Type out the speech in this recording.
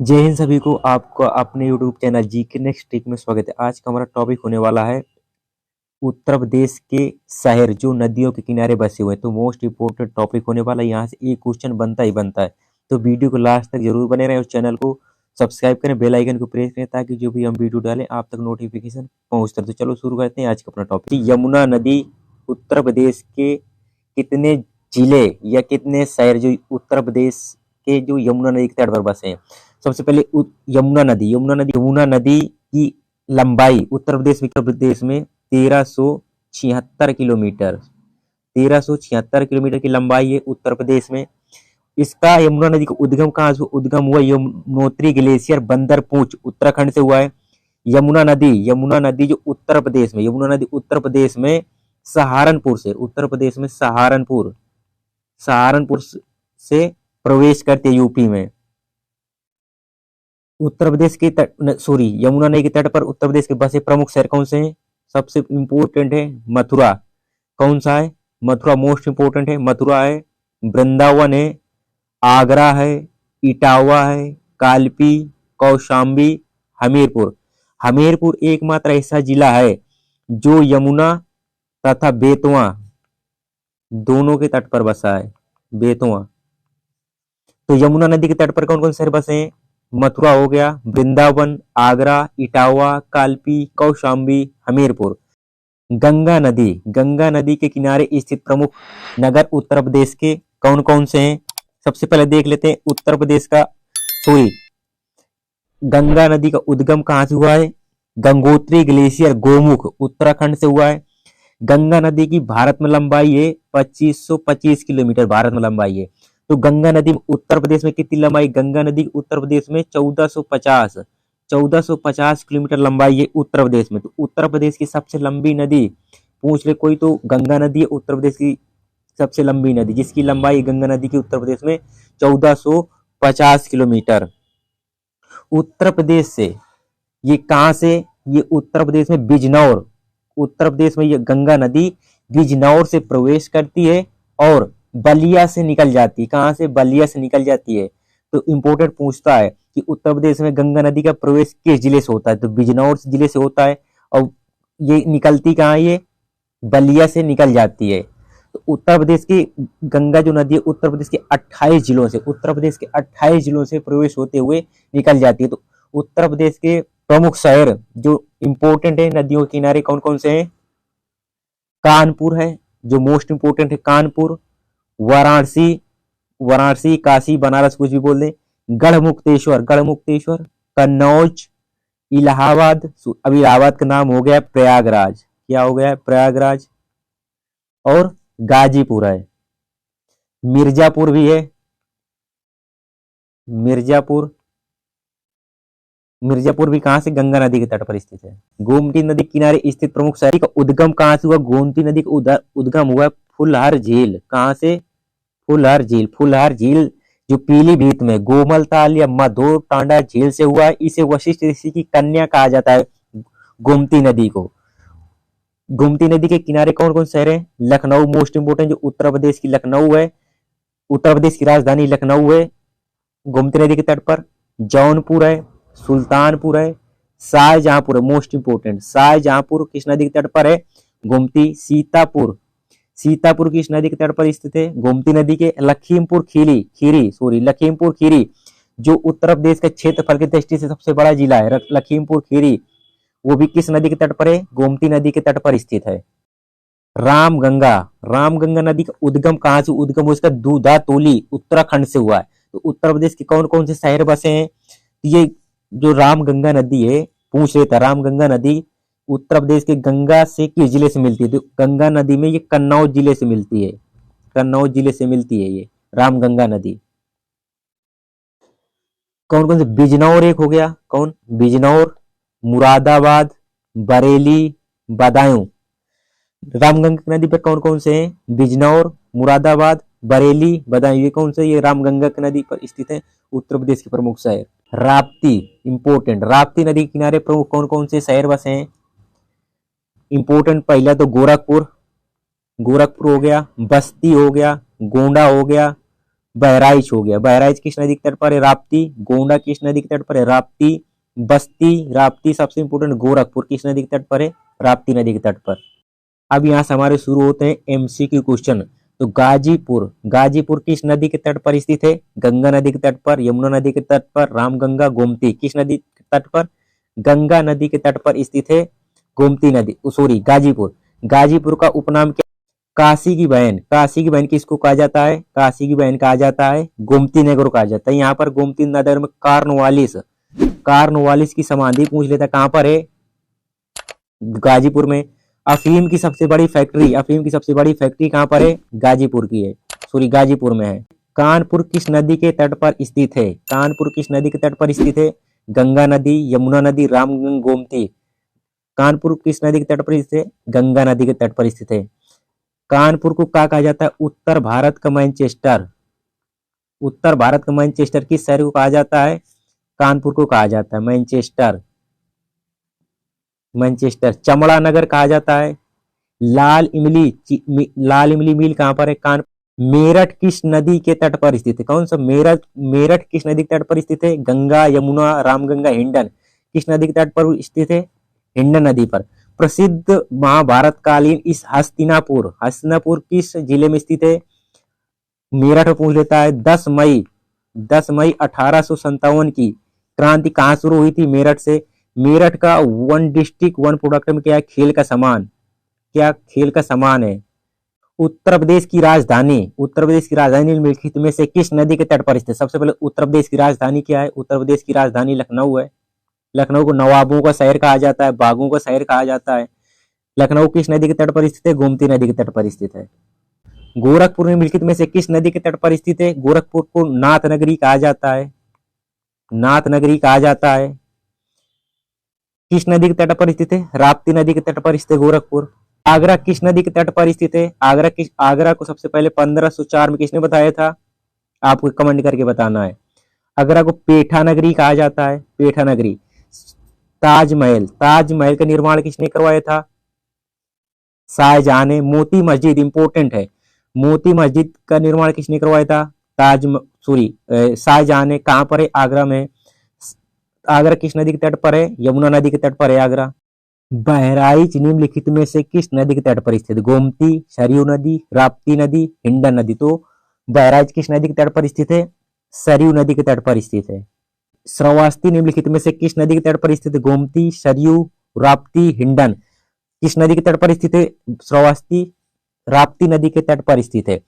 जय हिंद सभी को। आपको अपने यूट्यूब चैनल जी के नेक्स्ट टिप में स्वागत है। आज का हमारा टॉपिक होने वाला है उत्तर प्रदेश के शहर जो नदियों के किनारे बसे हुए हैं। तो मोस्ट इम्पोर्टेंट टॉपिक होने वाला है, यहाँ से एक क्वेश्चन बनता ही बनता है। तो वीडियो को लास्ट तक जरूर बने रहें, उस चैनल को सब्सक्राइब करें, बेल आइकन को प्रेस करें ताकि जो भी हम वीडियो डालें आप तक नोटिफिकेशन पहुंचता रहे। तो चलो शुरू करते हैं आज का अपना टॉपिक। यमुना नदी उत्तर प्रदेश के कितने जिले या कितने शहर जो उत्तर प्रदेश के जो यमुना नदी के तट पर बसे हैं। सबसे पहले यमुना नदी की लंबाई उत्तर प्रदेश में 1376 किलोमीटर। 1376 किलोमीटर की लंबाई है उत्तर प्रदेश में। इसका यमुना नदी का उद्गम कहाँ से उद्गम हुआ? यमुनोत्री ग्लेशियर बंदरपूंछ उत्तराखंड से हुआ है। यमुना नदी जो उत्तर प्रदेश में सहारनपुर से प्रवेश करते यूपी में। उत्तर प्रदेश के यमुना नदी के तट पर उत्तर प्रदेश के बसे प्रमुख शहर कौन से हैं? सबसे इंपोर्टेंट है मथुरा। कौन सा है? मथुरा मोस्ट इंपोर्टेंट है। मथुरा है, वृंदावन है, आगरा है, इटावा है, कालपी, कौशाम्बी, हमीरपुर। हमीरपुर एकमात्र ऐसा जिला है जो यमुना तथा बेतवा दोनों के तट पर बसा है। बेतवा। तो यमुना नदी के तट पर कौन कौन शहर बसे हैं? मथुरा हो गया, वृंदावन, आगरा, इटावा, कालपी, कौशाम्बी, हमीरपुर। गंगा नदी के किनारे स्थित प्रमुख नगर उत्तर प्रदेश के कौन कौन से हैं? सबसे पहले देख लेते हैं उत्तर प्रदेश का सॉरी गंगा नदी का उद्गम कहाँ से हुआ है? गंगोत्री ग्लेशियर गोमुख उत्तराखंड से हुआ है। गंगा नदी की भारत में लंबाई है 2525 किलोमीटर भारत में लंबाई है। तो गंगा नदी उत्तर प्रदेश में कितनी लंबाई? गंगा नदी उत्तर प्रदेश में 1450 किलोमीटर लंबाई है उत्तर प्रदेश में। तो उत्तर प्रदेश की सबसे लंबी नदी पूछ ले कोई तो गंगा नदी है उत्तर प्रदेश की सबसे लंबी नदी, जिसकी लंबाई गंगा नदी की उत्तर प्रदेश में 1450 किलोमीटर। उत्तर प्रदेश से ये कहाँ से? ये उत्तर प्रदेश में बिजनौर। उत्तर प्रदेश में ये गंगा नदी बिजनौर से प्रवेश करती है और बलिया से निकल जाती है। कहाँ से? बलिया से निकल जाती है। तो इंपोर्टेंट पूछता है कि उत्तर प्रदेश में गंगा नदी का प्रवेश किस जिले से होता है? तो बिजनौर जिले से होता है। और ये निकलती कहाँ है? ये बलिया से निकल जाती है। तो उत्तर प्रदेश की गंगा जो नदी है उत्तर प्रदेश के 28 जिलों से प्रवेश होते हुए निकल जाती है। तो उत्तर प्रदेश के प्रमुख शहर जो इंपोर्टेंट है नदियों के किनारे कौन कौन से हैं? कानपुर है जो मोस्ट इंपोर्टेंट है, कानपुर, वाराणसी, काशी, बनारस कुछ भी बोल दें, गढ़मुक्तेश्वर, कन्नौज, इलाहाबाद। अब इलाहाबाद का नाम हो गया प्रयागराज। क्या हो गया? प्रयागराज। और गाजीपुर है, मिर्जापुर भी है। मिर्जापुर भी कहां से? गंगा नदी के तट पर स्थित है। गोमती नदी किनारे स्थित प्रमुख शहर का उद्गम कहां से हुआ? गोमती नदी का उद्गम हुआ फुलहर झील। कहां से? फुलहर झील जो पीलीभीत में गोमलताल या मधोर टांडा झील से हुआ है। इसे वशिष्ठ ऋषि की कन्या कहा जाता है गोमती नदी को। गोमती नदी के किनारे कौन कौन शहर है? लखनऊ मोस्ट इंपोर्टेंट जो उत्तर प्रदेश की लखनऊ है, उत्तर प्रदेश की राजधानी लखनऊ है। गोमती नदी के तट पर जौनपुर है, सुल्तानपुर है, शाहजहांपुर है मोस्ट इंपोर्टेंट। शाहजहांपुर किस नदी के तट पर है? गोमती। सीतापुर किस नदी के तट पर स्थित है? गोमती नदी के। लखीमपुर खीरी जो उत्तर प्रदेश के क्षेत्रफल की दृष्टि से सबसे बड़ा जिला है, लखीमपुर खीरी, वो भी किस नदी के तट पर है? गोमती नदी के तट पर स्थित है। रामगंगा नदी का उद्गम कहां से उद्गम हुआ? इसका दूधातोली उत्तराखंड से हुआ है। तो उत्तर प्रदेश के कौन कौन से शहर बसे हैं? ये जो रामगंगा नदी है पूछ रहे था, रामगंगा नदी उत्तर प्रदेश के गंगा से किस जिले से मिलती है? तो गंगा नदी में ये कन्नौज जिले से मिलती है। ये रामगंगा नदी। कौन कौन से? बिजनौर एक हो गया। कौन? बिजनौर, मुरादाबाद, बरेली, बदायूं। रामगंगा नदी पर कौन कौन से हैं? बिजनौर, मुरादाबाद, बरेली, बदायूं। ये कौन से? ये रामगंगा की नदी पर स्थित है उत्तर प्रदेश के प्रमुख शहर। राप्ती इंपोर्टेंट, राप्ती नदी के किनारे प्रमुख कौन कौन से शहर बसे हैं? इंपोर्टेंट पहला तो गोरखपुर हो गया, बस्ती हो गया, गोंडा हो गया, बहराइच हो गया, बहराइच किस नदी के तट पर है? राप्ती। गोंडा किस नदी के तट पर है? राप्ती। बस्ती, राप्ती सबसे इंपोर्टेंट। गोरखपुर किस नदी के तट पर है? राप्ती नदी के तट पर। अब यहाँ से हमारे शुरू होते हैं एमसीक्यू क्वेश्चन। तो गाजीपुर, गाजीपुर किस नदी के तट पर स्थित है? गंगा नदी के तट पर, यमुना नदी के तट पर, रामगंगा, गोमती। किस नदी के तट पर? गंगा नदी के तट पर स्थित है गोमती नदी, सॉरी गाजीपुर। गाजीपुर का उपनाम क्या? काशी की बहन। काशी की बहन किसको कहा जाता है? काशी की बहन कहा जाता है गोमती नगर को कहा जाता है। यहाँ पर गोमती नगर में कार्नवालिस, कार्नवालिस की समाधि पूछ लेता है, कहाँ पर है? गाजीपुर में। अफीम की सबसे बड़ी फैक्ट्री, अफीम की सबसे बड़ी फैक्ट्री कहाँ पर है? गाजीपुर की है, सॉरी गाजीपुर में है। कानपुर किस नदी के तट पर स्थित है? कानपुर किस नदी के तट पर स्थित है? गंगा नदी, यमुना नदी, रामगंगा, गोमती। कानपुर किस नदी के तट पर स्थित है? गंगा नदी के तट पर स्थित है। कानपुर को क्या कहा जाता है? उत्तर भारत का मैनचेस्टर। उत्तर भारत का मैनचेस्टर किस शहर को कहा जाता है? कानपुर को कहा जाता है मैनचेस्टर, मैनचेस्टर। चमड़ा नगर कहा जाता है। लाल इमली, लाल इमली मिल कहाँ पर है? कान। मेरठ किस नदी के तट पर स्थित है? कौन सा? मेरठ, मेरठ किस नदी के तट पर स्थित है? गंगा, यमुना, रामगंगा, हिंडन। किस नदी के तट पर स्थित है? हिंडन नदी पर। प्रसिद्ध महाभारत कालीन इस हस्तिनापुर, हस्तिनापुर किस जिले में स्थित है? मेरठ पूछ लेता है। 10 मई, 10 मई 1857 की क्रांति कहाँ शुरू हुई थी? मेरठ से। मेरठ का वन डिस्ट्रिक्ट वन प्रोडक्ट में क्या है? खेल का सामान। क्या खेल का सामान है? उत्तर प्रदेश की राजधानी, उत्तर प्रदेश की राजधानी निम्नलिखित में से किस नदी के तट पर स्थित है? सबसे पहले उत्तर प्रदेश की राजधानी क्या है? उत्तर प्रदेश की राजधानी लखनऊ है। लखनऊ को नवाबों का शहर कहा जाता है, बागों का शहर कहा जाता है। लखनऊ किस नदी के तट पर स्थित है? गोमती नदी के तट पर स्थित है। गोरखपुर निम्नलिखित में से किस नदी के तट पर स्थित है? गोरखपुर को नाथ नगरी कहा जाता है, नाथ नगरी कहा जाता है। किस नदी के तट पर स्थित है? राप्ती नदी के तट पर स्थित है गोरखपुर। आगरा किस नदी के तट पर स्थित है? आगरा को सबसे पहले 1504 में किसने बताया था? आपको कमेंट करके बताना है। आगरा को पेठा नगरी कहा जाता है, पेठा नगरी। ताजमहल, ताजमहल का निर्माण किसने करवाया था? शाहजहां ने। मोती मस्जिद इंपोर्टेंट है, मोती मस्जिद का निर्माण किसने करवाया था? शाहजहां ने। कहां पर है? आगरा में। आगरा किस नदी के तट पर है? यमुना नदी के तट पर है आगरा। बहराइच निम्नलिखित में से किस नदी के तट पर स्थित? गोमती, सरयू नदी, राप्ती नदी, हिंडन नदी। तो बहराइच किस नदी के तट पर स्थित है? सरयू नदी के तट पर स्थित है। श्रावस्ती निम्नलिखित में से किस नदी के तट पर स्थित है? गोमती, सरयू, राप्ती, हिंडन। किस नदी के तट पर स्थित है श्रावस्ती? राप्ती नदी के तट पर स्थित है।